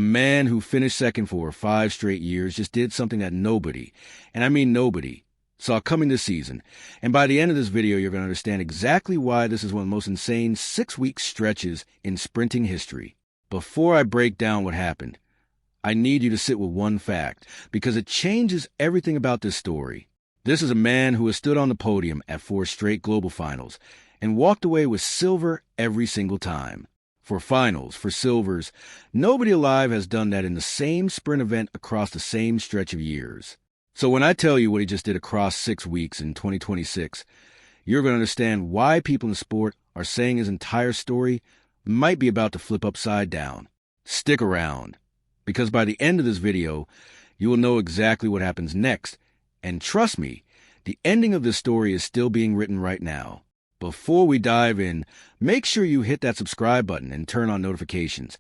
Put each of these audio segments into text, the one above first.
man who finished second for 5 straight years just did something that nobody, and I mean nobody, saw coming this season. And by the end of this video, you're going to understand exactly why this is one of the most insane 6-week stretches in sprinting history. Before I break down what happened, I need you to sit with one fact, because it changes everything about this story. This is a man who has stood on the podium at 4 straight global finals and walked away with silver every single time. For finals, for silvers, nobody alive has done that in the same sprint event across the same stretch of years. So when I tell you what he just did across 6 weeks in 2026, you're going to understand why people in the sport are saying his entire story might be about to flip upside down. Stick around, because by the end of this video, you will know exactly what happens next. And trust me, the ending of this story is still being written right now. Before we dive in, make sure you hit that subscribe button and turn on notifications,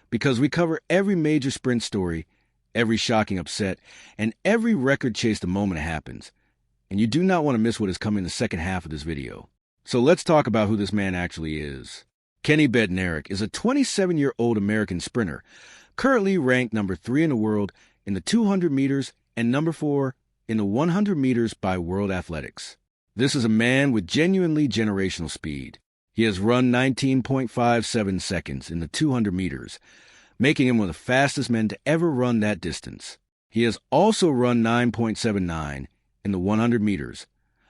because we cover every major sprint story, every shocking upset, and every record chase the moment it happens. And you do not want to miss what is coming in the second half of this video. So let's talk about who this man actually is. Kenny Bednarek is a 27-year-old American sprinter, currently ranked number 3 in the world in the 200 meters and number 4 in the 100 meters by World Athletics. This is a man with genuinely generational speed. He has run 19.57 seconds in the 200 meters, making him one of the fastest men to ever run that distance. He has also run 9.79 in the 100 meters,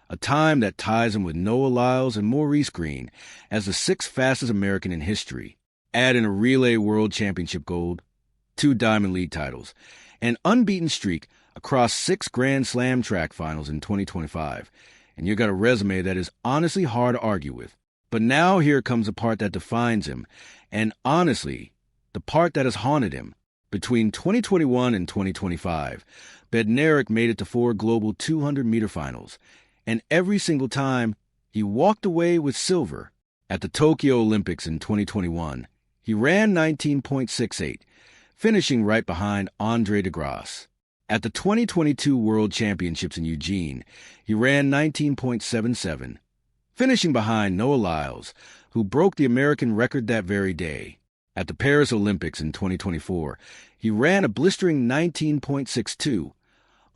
a time that ties him with Noah Lyles and Maurice Green as the 6th fastest American in history. Add in a relay world championship gold, 2 Diamond League titles, an unbeaten streak across 6 Grand Slam track finals in 2025, and you got a resume that is honestly hard to argue with. But now here comes the part that defines him, and honestly, the part that has haunted him. Between 2021 and 2025, Bednarek made it to 4 global 200-meter finals, and every single time, he walked away with silver. At the Tokyo Olympics in 2021, he ran 19.68, finishing right behind Andre de Grasse. At the 2022 World Championships in Eugene, he ran 19.77, finishing behind Noah Lyles, who broke the American record that very day. At the Paris Olympics in 2024, he ran a blistering 19.62,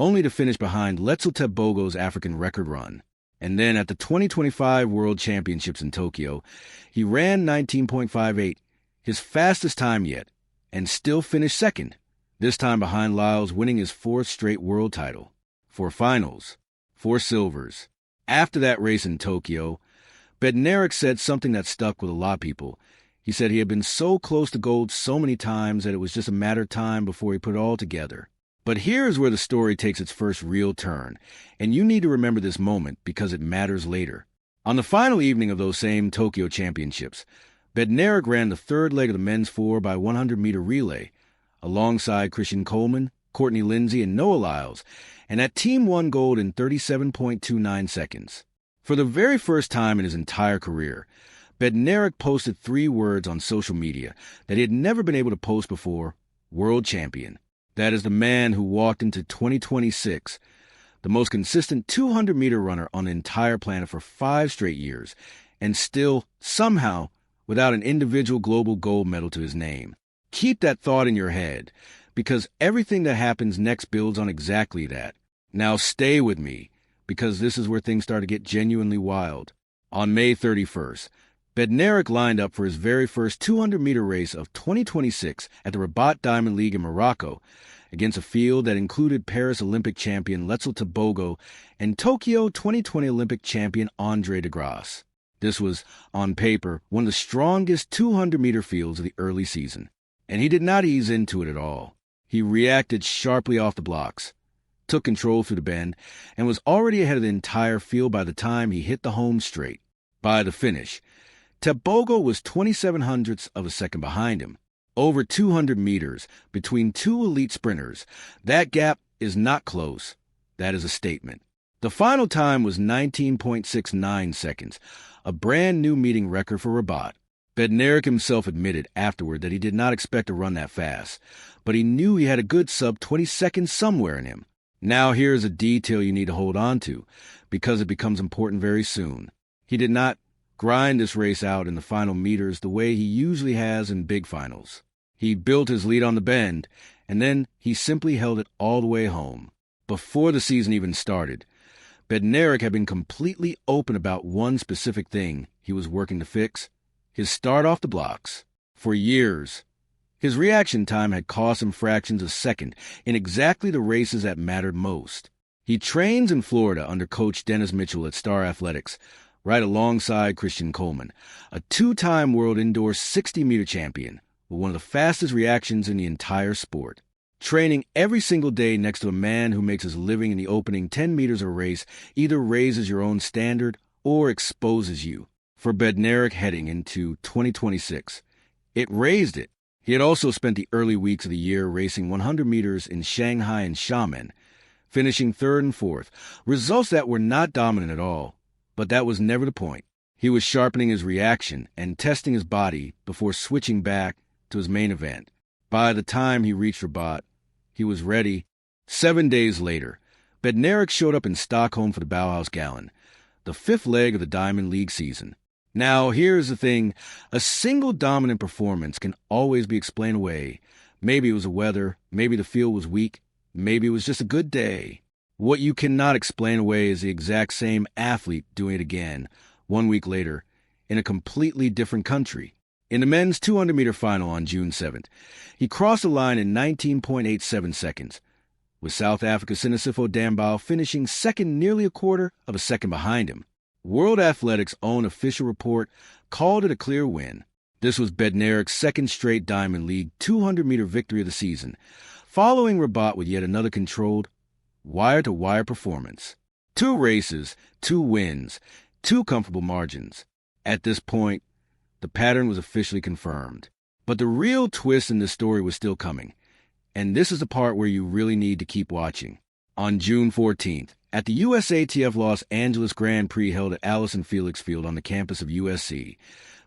only to finish behind Lyles Tebogo's African record run. And then at the 2025 World Championships in Tokyo, he ran 19.58, his fastest time yet, and still finished second, this time behind Lyles, winning his 4th straight world title. 4 finals, 4 silvers. After that race in Tokyo, Bednarek said something that stuck with a lot of people. He said he had been so close to gold so many times that it was just a matter of time before he put it all together. But here's where the story takes its first real turn, and you need to remember this moment because it matters later. On the final evening of those same Tokyo Championships, Bednarek ran the 3rd leg of the men's 4x100-meter relay, alongside Christian Coleman, Courtney Lindsay, and Noah Lyles, and that team won gold in 37.29 seconds. For the very first time in his entire career, Bednarek posted 3 words on social media that he had never been able to post before: world champion. That is the man who walked into 2026, the most consistent 200-meter runner on the entire planet for 5 straight years, and still, somehow, without an individual global gold medal to his name. Keep that thought in your head, because everything that happens next builds on exactly that. Now stay with me, because this is where things start to get genuinely wild. On May 31st, Bednarek lined up for his very first 200-meter race of 2026 at the Rabat Diamond League in Morocco, against a field that included Paris Olympic champion Lyles Tebogo and Tokyo 2020 Olympic champion Andre de Grasse. This was, on paper, one of the strongest 200-meter fields of the early season. And he did not ease into it at all. He reacted sharply off the blocks, took control through the bend, and was already ahead of the entire field by the time he hit the home straight. By the finish, Tebogo was 0.27 of a second behind him. Over 200 meters between 2 elite sprinters. That gap is not close. That is a statement. The final time was 19.69 seconds, a brand new meeting record for Rabat. Bednarek himself admitted afterward that he did not expect to run that fast, but he knew he had a good sub-20 seconds somewhere in him. Now here's a detail you need to hold on to, because it becomes important very soon. He did not grind this race out in the final meters the way he usually has in big finals. He built his lead on the bend, and then he simply held it all the way home. Before the season even started, Bednarek had been completely open about one specific thing he was working to fix: his start off the blocks. For years, his reaction time had cost him fractions of a second in exactly the races that mattered most. He trains in Florida under Coach Dennis Mitchell at Star Athletics, right alongside Christian Coleman, a two-time world indoor 60-meter champion with one of the fastest reactions in the entire sport. Training every single day next to a man who makes his living in the opening 10 meters of a race either raises your own standard or exposes you. For Bednarek heading into 2026, it raised it. He had also spent the early weeks of the year racing 100 meters in Shanghai and Xiamen, finishing third and fourth, results that were not dominant at all. But that was never the point. He was sharpening his reaction and testing his body before switching back to his main event. By the time he reached Rabat, he was ready. 7 days later, Bednarek showed up in Stockholm for the Bauhaus Gallon, the fifth leg of the Diamond League season. Now, here's the thing. A single dominant performance can always be explained away. Maybe it was the weather, maybe the field was weak, maybe it was just a good day. What you cannot explain away is the exact same athlete doing it again, 1 week later, in a completely different country. In the men's 200-meter final on June 7th, he crossed the line in 19.87 seconds, with South Africa's Sinisifo Dambau finishing second nearly a quarter of a second behind him. World Athletics' own official report called it a clear win. This was Bednarek's second straight Diamond League 200-meter victory of the season, following Rabat with yet another controlled, wire-to-wire performance. 2 races, 2 wins, 2 comfortable margins. At this point, the pattern was officially confirmed. But the real twist in this story was still coming, and this is the part where you really need to keep watching. On June 14th, at the USATF Los Angeles Grand Prix held at Allison Felix Field on the campus of USC,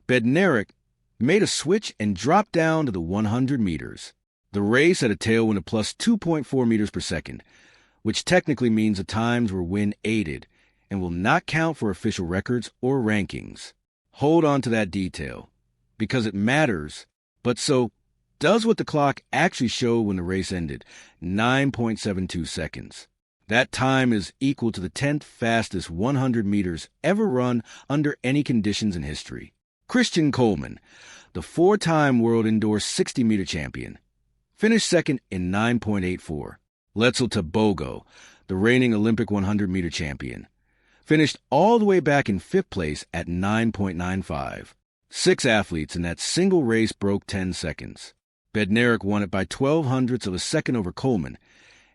Bednarek made a switch and dropped down to the 100 meters. The race had a tailwind of plus 2.4 meters per second, which technically means the times were wind-aided and will not count for official records or rankings. Hold on to that detail, because it matters. But so, does what the clock actually showed when the race ended, 9.72 seconds. That time is equal to the 10th fastest 100 meters ever run under any conditions in history. Christian Coleman, the 4-time world indoor 60-meter champion, finished second in 9.84. Lyles Tebogo, the reigning Olympic 100-meter champion, finished all the way back in 5th place at 9.95. 6 athletes in that single race broke 10 seconds. Bednarek won it by 12 hundredths of a second over Coleman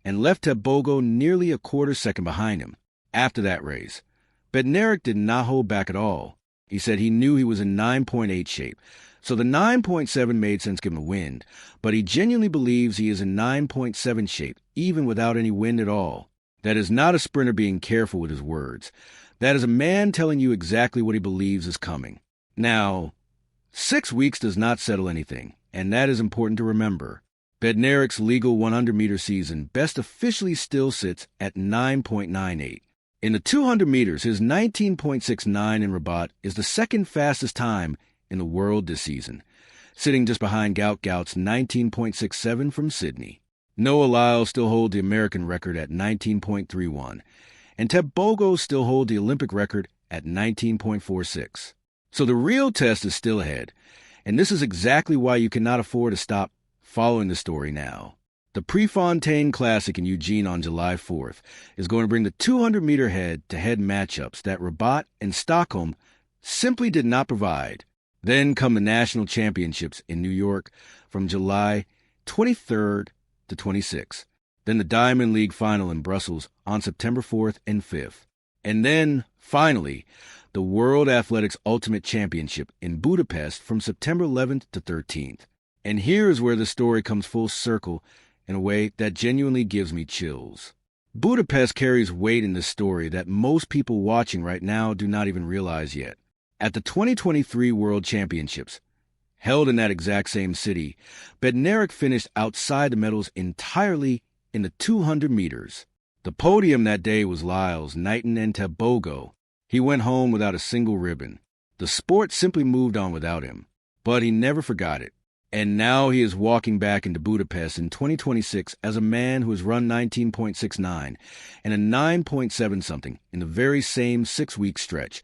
and left Tebogo nearly a quarter second behind him. After that race, Bednarek did not hold back at all. He said he knew he was in 9.8 shape, so the 9.7 made sense given the wind, but he genuinely believes he is in 9.7 shape, even without any wind at all. That is not a sprinter being careful with his words. That is a man telling you exactly what he believes is coming. Now, 6 weeks does not settle anything, and that is important to remember. Bednarek's legal 100-meter season best officially still sits at 9.98. In the 200 meters, his 19.69 in Rabat is the second fastest time in the world this season, sitting just behind Gout's 19.67 from Sydney. Noah Lyles still holds the American record at 19.31, and Tebogo still holds the Olympic record at 19.46. So the real test is still ahead, and this is exactly why you cannot afford to stop following the story now. The Prefontaine Classic in Eugene on July 4th is going to bring the 200-meter head-to-head matchups that Rabat and Stockholm simply did not provide. Then come the national championships in New York from July 23rd to 26th. Then the Diamond League final in Brussels on September 4th and 5th. And then, finally, the World Athletics Ultimate Championship in Budapest from September 11th to 13th. And here is where the story comes full circle in a way that genuinely gives me chills. Budapest carries weight in this story that most people watching right now do not even realize yet. At the 2023 World Championships, held in that exact same city, Bednarek finished outside the medals entirely in the 200 meters. The podium that day was Lyles, Knighton, and Tebogo. He went home without a single ribbon. The sport simply moved on without him, but he never forgot it. And now he is walking back into Budapest in 2026 as a man who has run 19.69 and a 9.7 something in the very same 6-week stretch.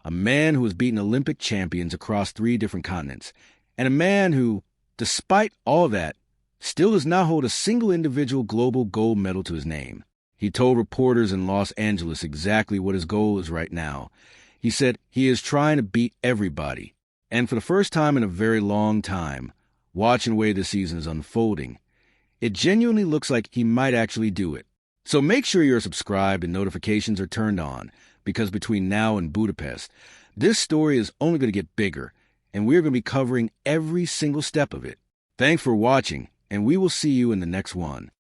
A man who has beaten Olympic champions across 3 different continents. And a man who, despite all that, still does not hold a single individual global gold medal to his name. He told reporters in Los Angeles exactly what his goal is right now. He said he is trying to beat everybody. And for the first time in a very long time, watching the way this season is unfolding, it genuinely looks like he might actually do it. So make sure you're subscribed and notifications are turned on, because between now and Budapest, this story is only going to get bigger, and we're going to be covering every single step of it. Thanks for watching, and we will see you in the next one.